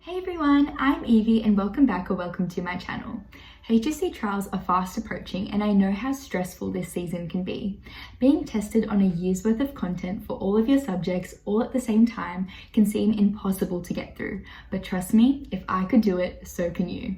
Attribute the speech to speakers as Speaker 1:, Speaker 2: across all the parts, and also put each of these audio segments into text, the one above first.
Speaker 1: Hey everyone, I'm Evie and welcome back or welcome to my channel. HSC Trials are fast approaching and I know how stressful this season can be. Being tested on a year's worth of content for all of your subjects all at the same time can seem impossible to get through, but trust me, if I could do it, so can you.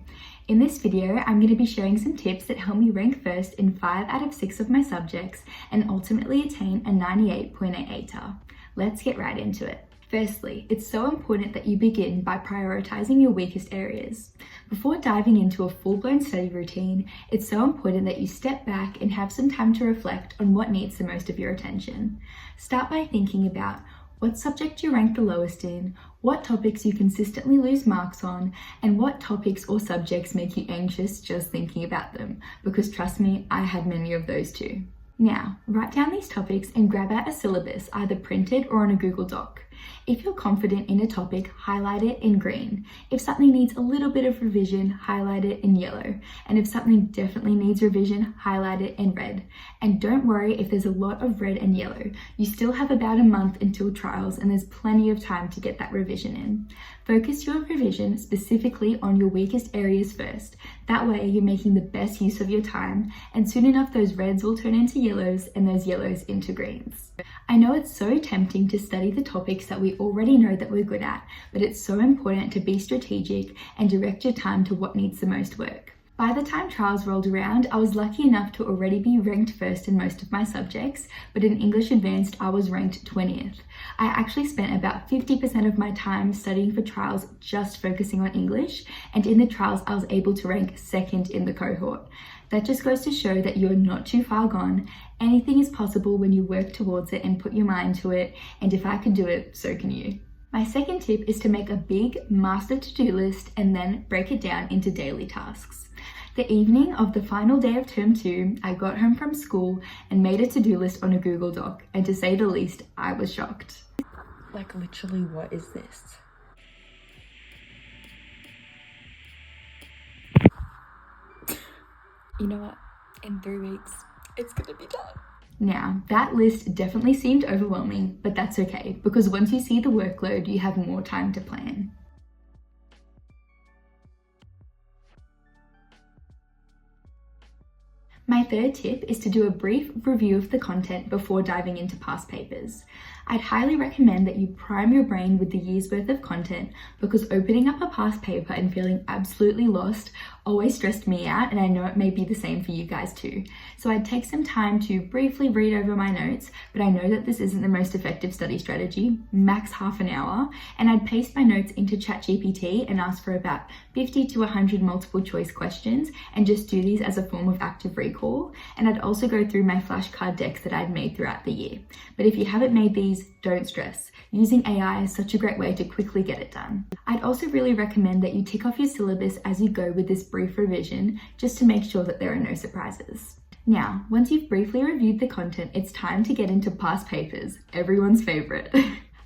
Speaker 1: In this video, I'm going to be sharing some tips that help me rank first in 5 out of 6 of my subjects and ultimately attain a 98.80 ATAR. Let's get right into it. Firstly, it's so important that you begin by prioritizing your weakest areas. Before diving into a full-blown study routine, it's so important that you step back and have some time to reflect on what needs the most of your attention. Start by thinking about what subject you rank the lowest in, what topics you consistently lose marks on, and what topics or subjects make you anxious just thinking about them, because trust me, I had many of those too. Now, write down these topics and grab out a syllabus, either printed or on a Google Doc. If you're confident in a topic, highlight it in green. If something needs a little bit of revision, highlight it in yellow. And if something definitely needs revision, highlight it in red. And don't worry if there's a lot of red and yellow. You still have about a month until trials and there's plenty of time to get that revision in. Focus your revision specifically on your weakest areas first. That way you're making the best use of your time, and soon enough those reds will turn into yellows and those yellows into greens. I know it's so tempting to study the topics that we already know that we're good at, but it's so important to be strategic and direct your time to what needs the most work. By the time trials rolled around, I was lucky enough to already be ranked first in most of my subjects, but in English Advanced, I was ranked 20th. I actually spent about 50% of my time studying for trials just focusing on English, and in the trials, I was able to rank second in the cohort. That just goes to show that you're not too far gone. Anything is possible when you work towards it and put your mind to it, and if I could do it, so can you. My second tip is to make a big master to-do list and then break it down into daily tasks. The evening of the final day of term 2, I got home from school and made a to-do list on a Google Doc, and to say the least, I was shocked.
Speaker 2: Like literally, what is this? You know what? In 3 weeks, it's gonna be done.
Speaker 1: Now, that list definitely seemed overwhelming, but that's okay, because once you see the workload, you have more time to plan. My third tip is to do a brief review of the content before diving into past papers. I'd highly recommend that you prime your brain with the year's worth of content, because opening up a past paper and feeling absolutely lost always stressed me out, and I know it may be the same for you guys too. So I'd take some time to briefly read over my notes, but I know that this isn't the most effective study strategy, max half an hour, and I'd paste my notes into ChatGPT and ask for about 50 to 100 multiple choice questions and just do these as a form of active recall. And I'd also go through my flashcard decks that I'd made throughout the year. But if you haven't made these, don't stress. Using AI is such a great way to quickly get it done. I'd also really recommend that you tick off your syllabus as you go with this brief revision, just to make sure that there are no surprises. Now, once you've briefly reviewed the content, it's time to get into past papers, everyone's favorite.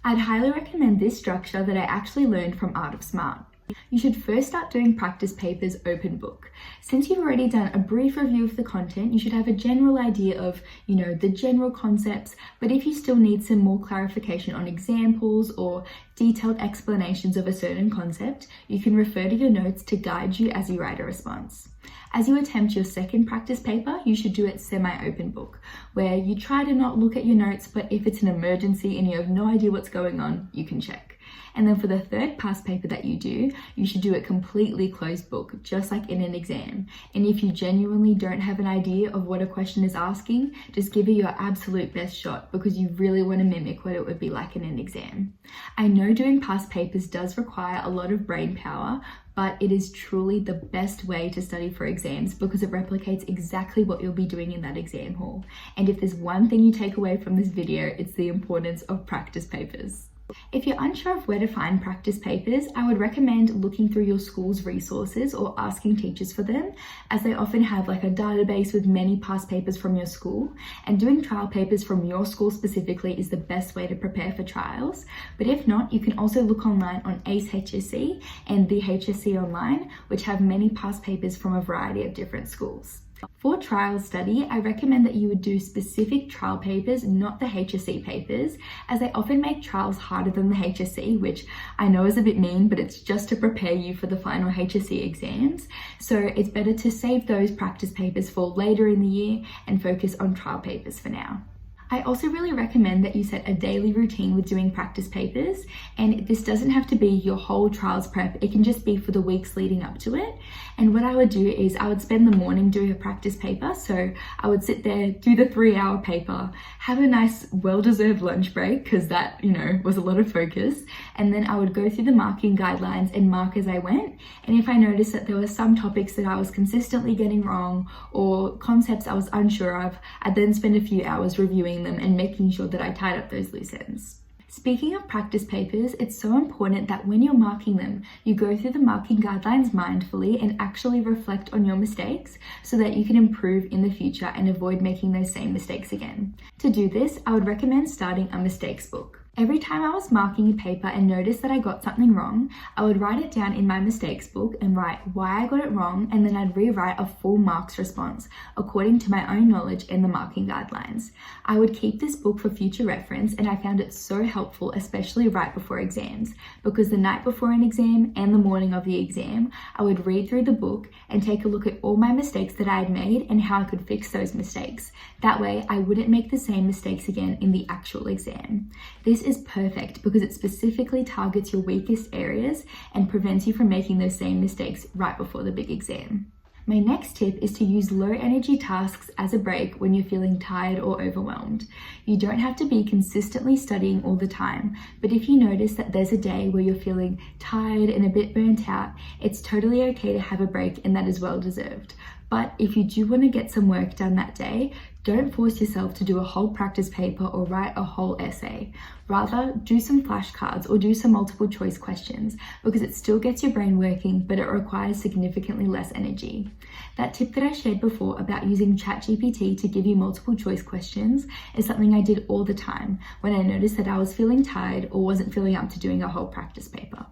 Speaker 1: I'd highly recommend this structure that I actually learned from Art of Smart. You should first start doing practice papers open book. Since you've already done a brief review of the content, you should have a general idea of, the general concepts, but if you still need some more clarification on examples or detailed explanations of a certain concept, you can refer to your notes to guide you as you write a response. As you attempt your second practice paper, you should do it semi-open book, where you try to not look at your notes, but if it's an emergency and you have no idea what's going on, you can check. And then for the third past paper that you do, you should do it completely closed book, just like in an exam. And if you genuinely don't have an idea of what a question is asking, just give it your absolute best shot, because you really want to mimic what it would be like in an exam. I know doing past papers does require a lot of brain power, but it is truly the best way to study for exams, because it replicates exactly what you'll be doing in that exam hall. And if there's one thing you take away from this video, it's the importance of practice papers. If you're unsure of where to find practice papers, I would recommend looking through your school's resources or asking teachers for them, as they often have like a database with many past papers from your school, and doing trial papers from your school specifically is the best way to prepare for trials. But if not, you can also look online on ACE HSC and the HSC Online, which have many past papers from a variety of different schools. For trial study, I recommend that you would do specific trial papers, not the HSC papers, as they often make trials harder than the HSC, which I know is a bit mean, but it's just to prepare you for the final HSC exams. So it's better to save those practice papers for later in the year and focus on trial papers for now. I also really recommend that you set a daily routine with doing practice papers, and this doesn't have to be your whole trials prep, it can just be for the weeks leading up to it. And what I would do is I would spend the morning doing a practice paper, so I would sit there, do the 3-hour paper, have a nice well-deserved lunch break, because that, was a lot of focus, and then I would go through the marking guidelines and mark as I went. And if I noticed that there were some topics that I was consistently getting wrong or concepts I was unsure of, I'd then spend a few hours reviewing them and making sure that I tied up those loose ends. Speaking of practice papers, it's so important that when you're marking them, you go through the marking guidelines mindfully and actually reflect on your mistakes so that you can improve in the future and avoid making those same mistakes again. To do this, I would recommend starting a mistakes book. Every time I was marking a paper and noticed that I got something wrong, I would write it down in my mistakes book and write why I got it wrong, and then I'd rewrite a full marks response according to my own knowledge in the marking guidelines. I would keep this book for future reference, and I found it so helpful, especially right before exams, because the night before an exam and the morning of the exam, I would read through the book and take a look at all my mistakes that I had made and how I could fix those mistakes. That way, I wouldn't make the same mistakes again in the actual exam. This is perfect because it specifically targets your weakest areas and prevents you from making those same mistakes right before the big exam. My next tip is to use low energy tasks as a break when you're feeling tired or overwhelmed. You don't have to be consistently studying all the time, but if you notice that there's a day where you're feeling tired and a bit burnt out, it's totally okay to have a break, and that is well deserved. But if you do want to get some work done that day, don't force yourself to do a whole practice paper or write a whole essay. Rather, do some flashcards or do some multiple choice questions, because it still gets your brain working, but it requires significantly less energy. That tip that I shared before about using ChatGPT to give you multiple choice questions is something I did all the time when I noticed that I was feeling tired or wasn't feeling up to doing a whole practice paper.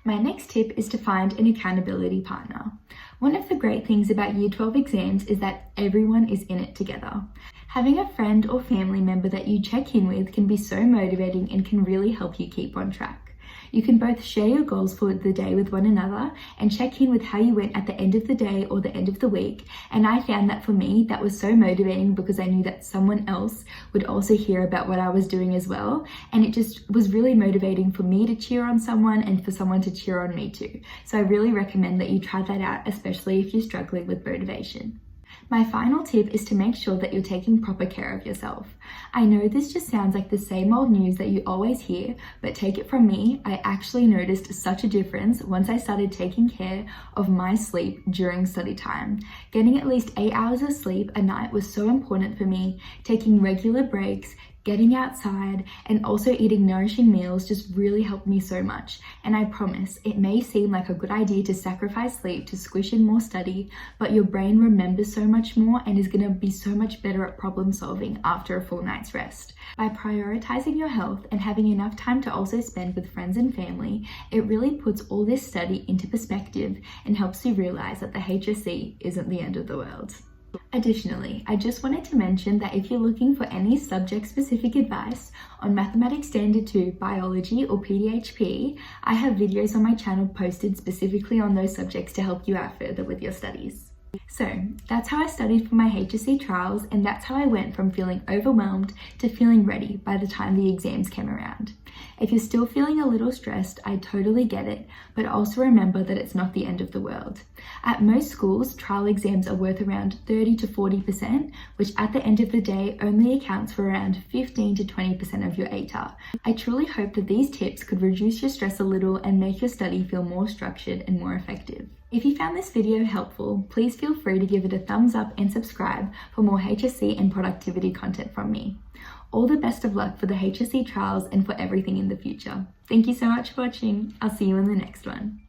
Speaker 1: My next tip is to find an accountability partner. One of the great things about Year 12 exams is that everyone is in it together. Having a friend or family member that you check in with can be so motivating and can really help you keep on track. You can both share your goals for the day with one another and check in with how you went at the end of the day or the end of the week. And I found that for me, that was so motivating because I knew that someone else would also hear about what I was doing as well. And it just was really motivating for me to cheer on someone and for someone to cheer on me too. So I really recommend that you try that out, especially if you're struggling with motivation. My final tip is to make sure that you're taking proper care of yourself. I know this just sounds like the same old news that you always hear, but take it from me, I actually noticed such a difference once I started taking care of my sleep during study time. Getting at least 8 hours of sleep a night was so important for me. Taking regular breaks, getting outside, and also eating nourishing meals just really helped me so much. And I promise, it may seem like a good idea to sacrifice sleep to squish in more study, but your brain remembers so much more and is gonna be so much better at problem solving after a full night's rest. By prioritizing your health and having enough time to also spend with friends and family, it really puts all this study into perspective and helps you realize that the HSC isn't the end of the world. Additionally, I just wanted to mention that if you're looking for any subject-specific advice on Mathematics Standard 2, Biology, or PDHP, I have videos on my channel posted specifically on those subjects to help you out further with your studies. So that's how I studied for my HSC trials, and that's how I went from feeling overwhelmed to feeling ready by the time the exams came around. If you're still feeling a little stressed, I totally get it, but also remember that it's not the end of the world. At most schools, trial exams are worth around 30 to 40%, which at the end of the day only accounts for around 15 to 20% of your ATAR. I truly hope that these tips could reduce your stress a little and make your study feel more structured and more effective. If you found this video helpful, please feel free to give it a thumbs up and subscribe for more HSC and productivity content from me. All the best of luck for the HSC trials and for everything in the future. Thank you so much for watching. I'll see you in the next one.